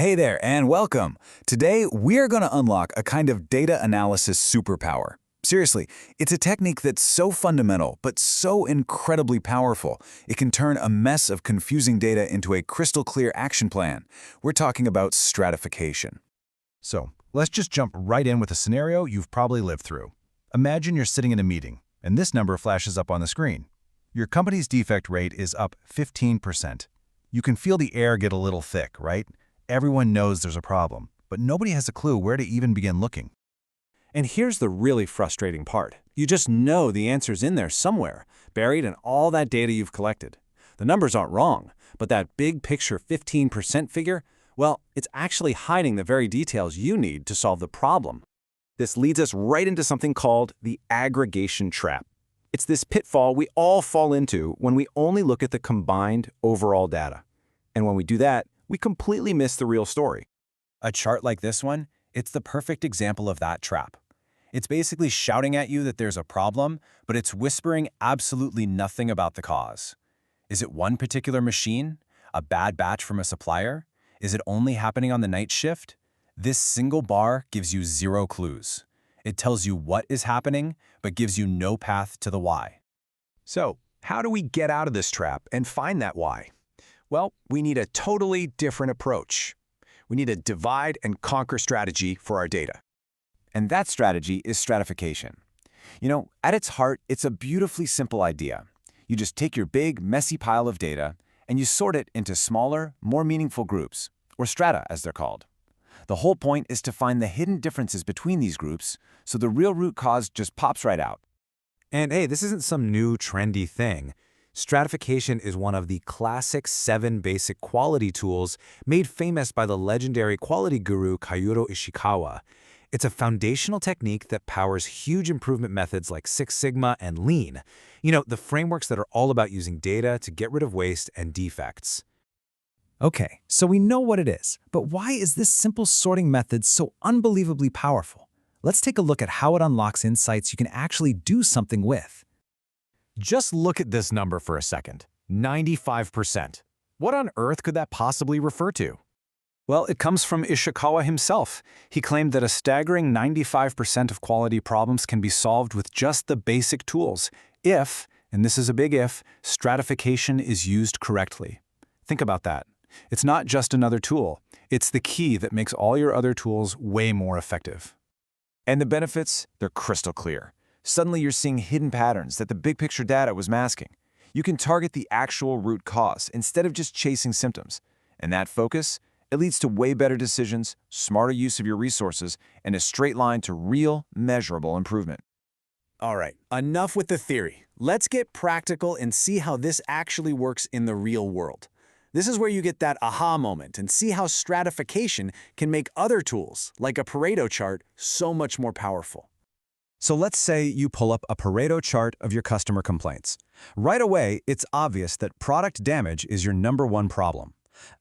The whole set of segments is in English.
Hey there, and welcome. Today, we're going to unlock a kind of data analysis superpower. Seriously, it's a technique that's so fundamental, but so incredibly powerful, it can turn a mess of confusing data into a crystal clear action plan. We're talking about stratification. So, let's just jump right in with a scenario you've probably lived through. Imagine you're sitting in a meeting, and this number flashes up on the screen. Your company's defect rate is up 15%. You can feel the air get a little thick, right? Everyone knows there's a problem, but nobody has a clue where to even begin looking. And here's the really frustrating part. You just know the answer's in there somewhere, buried in all that data you've collected. The numbers aren't wrong, but that big picture 15% figure, well, it's actually hiding the very details you need to solve the problem. This leads us right into something called the aggregation trap. It's this pitfall we all fall into when we only look at the combined overall data. And when we do that, we completely miss the real story. A chart like this one, it's the perfect example of that trap. It's basically shouting at you that there's a problem, but it's whispering absolutely nothing about the cause. Is it one particular machine? A bad batch from a supplier? Is it only happening on the night shift? This single bar gives you zero clues. It tells you what is happening, but gives you no path to the why. So, how do we get out of this trap and find that why? Well, we need a totally different approach. We need a divide and conquer strategy for our data. And that strategy is stratification. At its heart, it's a beautifully simple idea. You just take your big, messy pile of data and you sort it into smaller, more meaningful groups, or strata as they're called. The whole point is to find the hidden differences between these groups so the real root cause just pops right out. And hey, this isn't some new trendy thing. Stratification is one of the classic 7 basic quality tools made famous by the legendary quality guru Kaoru Ishikawa. It's a foundational technique that powers huge improvement methods like Six Sigma and Lean. The frameworks that are all about using data to get rid of waste and defects. Okay, so we know what it is, but why is this simple sorting method so unbelievably powerful? Let's take a look at how it unlocks insights you can actually do something with. Just look at this number for a second. 95%. What on earth could that possibly refer to? Well, it comes from Ishikawa himself. He claimed that a staggering 95% of quality problems can be solved with just the basic tools if, and this is a big if, stratification is used correctly. Think about that. It's not just another tool. It's the key that makes all your other tools way more effective. And the benefits, they're crystal clear. Suddenly you're seeing hidden patterns that the big picture data was masking. You can target the actual root cause instead of just chasing symptoms. And that focus, it leads to way better decisions, smarter use of your resources, and a straight line to real, measurable improvement. All right, enough with the theory. Let's get practical and see how this actually works in the real world. This is where you get that aha moment and see how stratification can make other tools, like a Pareto chart, so much more powerful. So let's say you pull up a Pareto chart of your customer complaints. Right away, it's obvious that product damage is your #1 problem.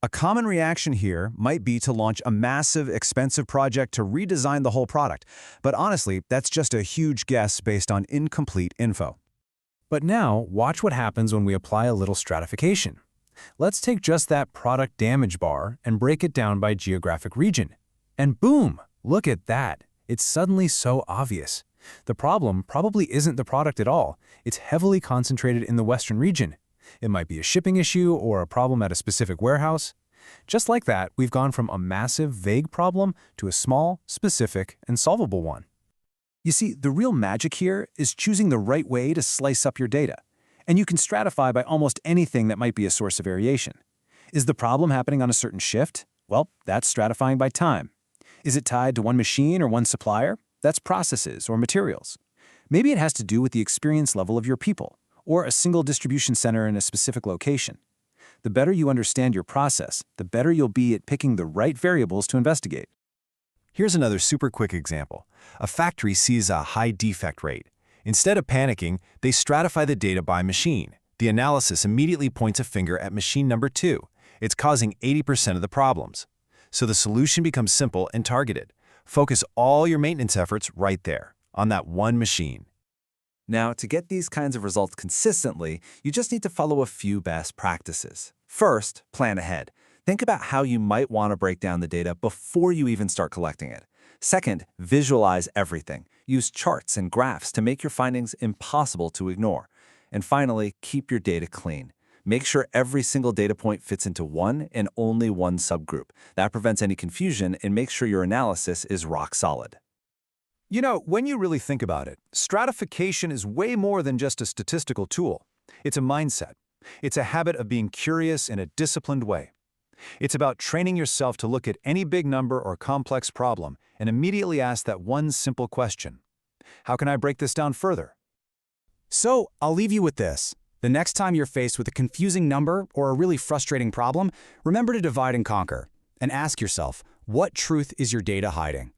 A common reaction here might be to launch a massive, expensive project to redesign the whole product. But honestly, that's just a huge guess based on incomplete info. But now, watch what happens when we apply a little stratification. Let's take just that product damage bar and break it down by geographic region. And boom, look at that. It's suddenly so obvious. The problem probably isn't the product at all. It's heavily concentrated in the Western region. It might be a shipping issue or a problem at a specific warehouse. Just like that, we've gone from a massive, vague problem to a small, specific, and solvable one. You see, the real magic here is choosing the right way to slice up your data. And you can stratify by almost anything that might be a source of variation. Is the problem happening on a certain shift? Well, that's stratifying by time. Is it tied to one machine or one supplier? That's processes or materials. Maybe it has to do with the experience level of your people, or a single distribution center in a specific location. The better you understand your process, the better you'll be at picking the right variables to investigate. Here's another super quick example. A factory sees a high defect rate. Instead of panicking, they stratify the data by machine. The analysis immediately points a finger at machine number 2. It's causing 80% of the problems. So the solution becomes simple and targeted. Focus all your maintenance efforts right there, on that one machine. Now, to get these kinds of results consistently, you just need to follow a few best practices. First, plan ahead. Think about how you might want to break down the data before you even start collecting it. Second, visualize everything. Use charts and graphs to make your findings impossible to ignore. And finally, keep your data clean. Make sure every single data point fits into one and only one subgroup. That prevents any confusion and makes sure your analysis is rock solid. You know, when you really think about it, stratification is way more than just a statistical tool. It's a mindset. It's a habit of being curious in a disciplined way. It's about training yourself to look at any big number or complex problem and immediately ask that one simple question. How can I break this down further? So, I'll leave you with this. The next time you're faced with a confusing number or a really frustrating problem, remember to divide and conquer. And ask yourself, what truth is your data hiding?